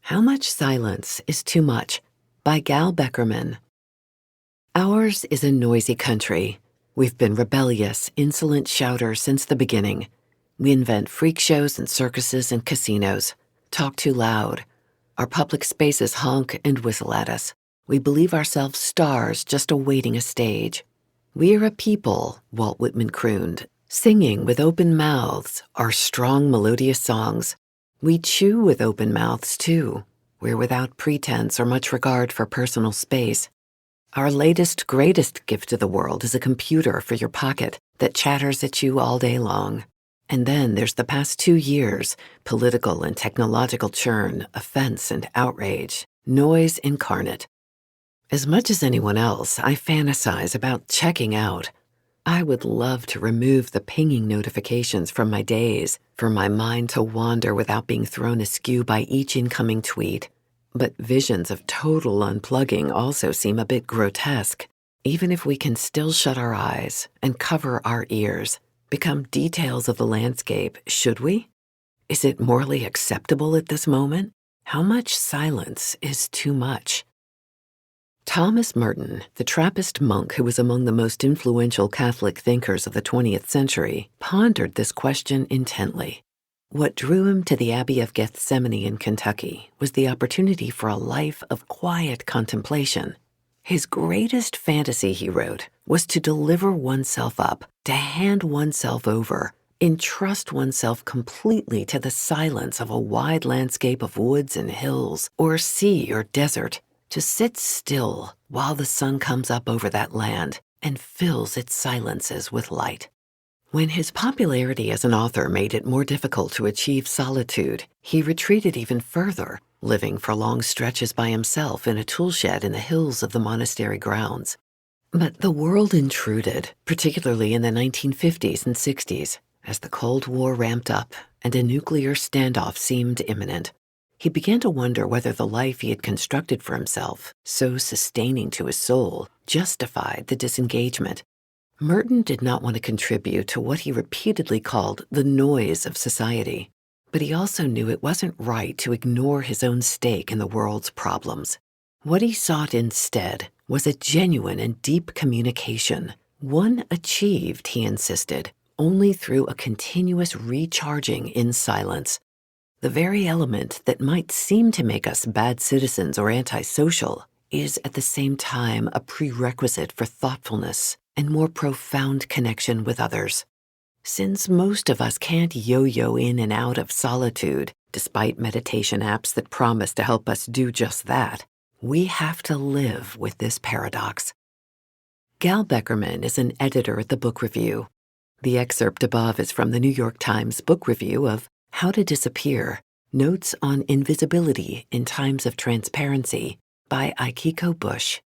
How Much Silence is Too Much by Gal Beckerman. Ours is a noisy country. We've been rebellious, insolent shouters since the beginning. We invent freak shows and circuses and casinos, talk too loud. Our public spaces honk and whistle at us. We believe ourselves stars just awaiting a stage. We are a people, Walt Whitman crooned, singing with open mouths our strong melodious songs. We chew with open mouths, too. We're without pretense or much regard for personal space. Our latest, greatest gift to the world is a computer for your pocket that chatters at you all day long. And then there's the past 2 years, political and technological churn, offense and outrage, noise incarnate. As much as anyone else, I fantasize about checking out. I would love to remove the pinging notifications from my days, for my mind to wander without being thrown askew by each incoming tweet. But visions of total unplugging also seem a bit grotesque, even if we can still shut our eyes and cover our ears, become details of the landscape, should we? Is it morally acceptable at this moment? How much silence is too much? Thomas Merton, the Trappist monk who was among the most influential Catholic thinkers of the 20th century, pondered this question intently. What drew him to the Abbey of Gethsemane in Kentucky was the opportunity for a life of quiet contemplation. His greatest fantasy, he wrote, was to deliver oneself up, to hand oneself over, entrust oneself completely to the silence of a wide landscape of woods and hills, or sea or desert, to sit still while the sun comes up over that land and fills its silences with light. When his popularity as an author made it more difficult to achieve solitude, he retreated even further, living for long stretches by himself in a toolshed in the hills of the monastery grounds. But the world intruded, particularly in the 1950s and 60s, as the Cold War ramped up and a nuclear standoff seemed imminent. He began to wonder whether the life he had constructed for himself, so sustaining to his soul, justified the disengagement. Merton did not want to contribute to what he repeatedly called the noise of society, but he also knew it wasn't right to ignore his own stake in the world's problems. What he sought instead was a genuine and deep communication, one achieved, he insisted, only through a continuous recharging in silence. The very element that might seem to make us bad citizens or antisocial is at the same time a prerequisite for thoughtfulness and more profound connection with others. Since most of us can't yo-yo in and out of solitude, despite meditation apps that promise to help us do just that, we have to live with this paradox. Gal Beckerman is an editor at the Book Review. The excerpt above is from the New York Times book review of How to Disappear, Notes on Invisibility in Times of Transparency by Aikiko Bush.